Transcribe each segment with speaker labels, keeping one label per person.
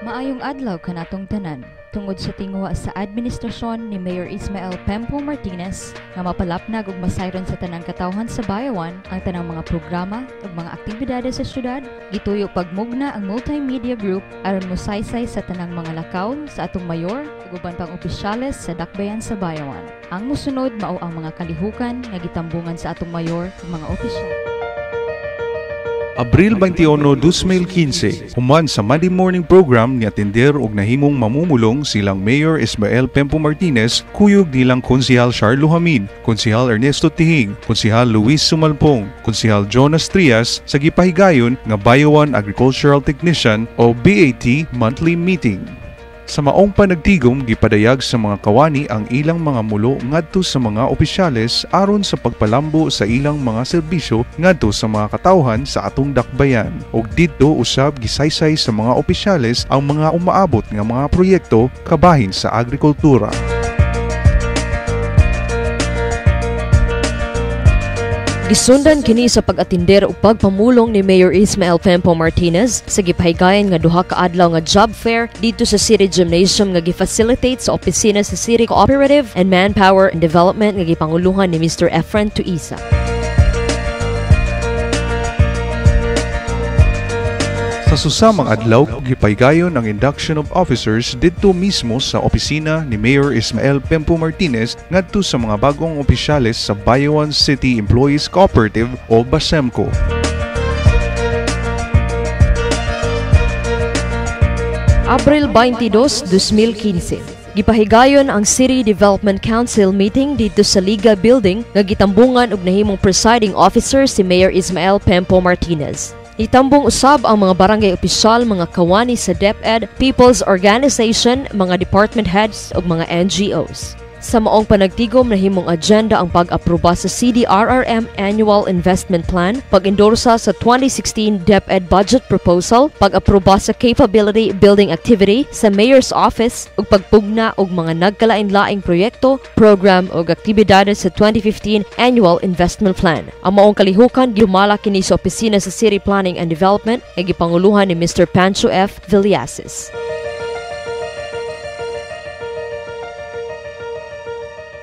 Speaker 1: Maayong adlaw kanatong tanan. Tungod sa tingwa sa administrasyon ni Mayor Ismael Pempo Martinez nga mapalapnag ug masayron sa tanang katawhan sa bayawan ang tanang mga programa ug mga aktibidades sa syudad, gituyo pagmugna ang multimedia group aron mosaysay sa tanang mga lakaw sa atong mayor ug uban pang opisyales sa dakbayan sa bayawan. Ang mosunod mao ang mga kalihukan nga gitambungan sa atong mayor ug mga opisyal.
Speaker 2: Abril 21, 2015, human sa Monday morning program ni atender og nahimong mamumulong silang Mayor Ismael Pempo Martinez, kuyog nilang Konsehal Charlo Hamid, Konsehal Ernesto Tihing, Konsehal Luis Sumalpong, Konsehal Jonas Trias sa gipahigayon nga Bayawan Agricultural Technician o BAT monthly meeting. Sa maong panagtigom, gipadayag sa mga kawani ang ilang mga mulo ngadto sa mga opisyales aron sa pagpalambo sa ilang mga serbisyo ngadto sa mga katawhan sa atong dakbayan. Og didto usab gisaysay sa mga opisyales ang mga umaabot nga mga proyekto kabahin sa agrikultura.
Speaker 3: Gisundan kini sa pag-atender ug pagpamulong ni Mayor Ismael Pempo Martinez sa gipahigayon nga duha ka adlaw nga job fair dito sa City Gymnasium nga gifacilitate sa opisina sa City Cooperative and Manpower and Development nga gipanguluhan ni Mr. Efren Tuisa.
Speaker 2: Sa susamang adlaw, gipahigayon ang induction of officers didto mismo sa opisina ni Mayor Ismael Pempo Martinez ngadto sa mga bagong opisyales sa Bayawan City Employees Cooperative o BASEMCO.
Speaker 3: Abril 22, 2015. Gipahigayon ang City Development Council meeting dito sa Liga Building nga gitambungan og nahimong presiding officer si Mayor Ismael Pempo Martinez. Itambong usab ang mga barangay opisyal, mga kawani sa DepEd, People's Organization, mga department heads ug mga NGOs. Sa maong panagtigom nahimong agenda ang pag-aproba sa CDRRM Annual Investment Plan, pag-endorsa sa 2016 DepEd Budget Proposal, pag-aproba sa Capability Building Activity sa Mayor's Office ug pagpugna og mga nagkalain-laing proyekto, program ug aktibidades sa 2015 Annual Investment Plan. Ang maong kalihukan gihumala kini sa opisina sa City Planning and Development nga gipanguluhan ni Mr. Pancho F. Villasis.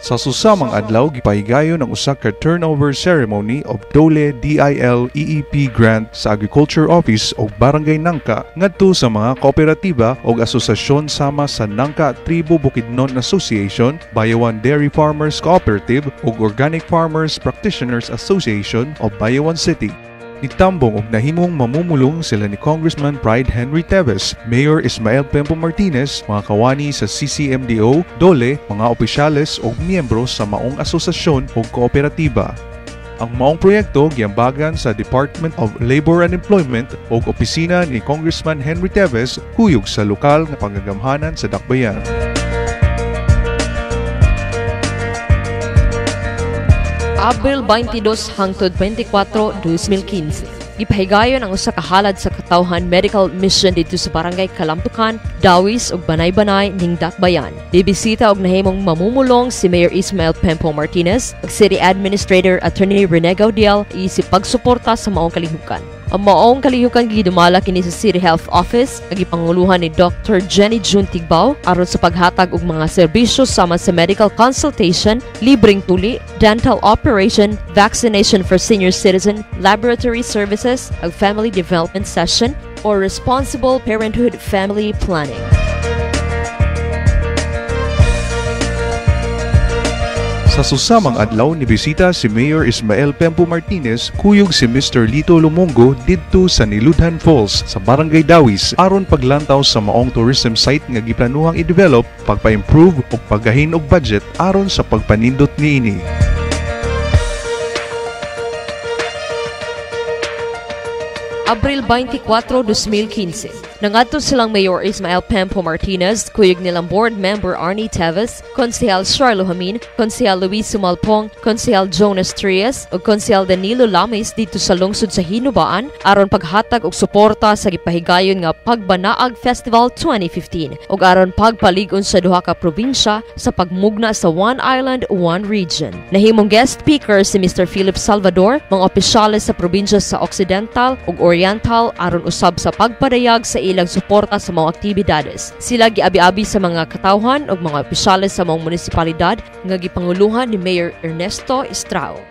Speaker 2: Sa susamang adlaw, gipahigayon ang usa ka turnover ceremony of Dole DIL EEP grant sa Agriculture Office o Barangay Nangka ngadto sa mga kooperatiba o asosasyon sama sa Nangka Tribo Bukidnon Association, Bayawan Dairy Farmers Cooperative ug Organic Farmers Practitioners Association of Bayawan City. Nitambong og nahimong mamumulong sila ni Congressman Pride Henry Teves, Mayor Ismael Pempo Martinez, mga kawani sa CCMDO, DOLE, mga opisyales o miyembro sa maong asosasyon o kooperatiba. Ang maong proyekto giambagan sa Department of Labor and Employment o opisina ni Congressman Henry Teves kuyog sa lokal nga panggagamhanan sa dakbayan.
Speaker 3: Abril 22 hangtod 24, 2015. Gipahigayon ang usa ka halad sa katawhan medical mission dito sa Barangay Kalamtukan, Dawis ug Banay-Banay ning Dakbayan. Bibisita og nahimong mamumulong si Mayor Ismael Pempo Martinez, ug City Administrator Attorney Rene Gaudiel isip pagsuporta sa maong kalihukan. Ang maong kalihukan gidumala kini sa City Health Office ug gipanguluhan ni Dr. Jenny June Tigbao aron sa paghatag og mga serbisyo sama sa medical consultation, libreng tuli, dental operation, vaccination for senior citizen, laboratory services, ug family development session or responsible parenthood family planning.
Speaker 2: Sa susamang adlaw ni bisita si Mayor Ismael Pempo Martinez kuyog si Mr. Lito Lumongo didto sa Niludhan Falls sa Barangay Dawis aron paglantaw sa maong tourism site nga giplanuhang i-develop, pagpa-improve ug paggahin og budget aron sa pagpanindot niini.
Speaker 3: Abril 24, 2015. Nangadto silang Mayor Ismael Pempo Martinez, kuyog nilang board member Arnie Teves, Konsehal Charlo Hamin, Konsehal Luis Sumalpong, Konsehal Jonas Trias, ug Konsehal Danilo Lamis dito sa lungsod sa Hinubaan aron paghatag og suporta sa gipahigayon nga Pagbanaag Festival 2015 ug aron pagpalig-on sa duha ka probinsya sa pagmugna sa One Island, One Region. Nahimong guest speaker si Mr. Philip Salvador, mga opisyales sa probinsya sa Occidental ug Oriental aron usab sa pagpadayag sa ilang suporta sa mga aktibidades. Sila giabi-abi sa mga katawhan ug mga opisyales sa mga munisipalidad nga gipanguluhan ni Mayor Ernesto Estrao.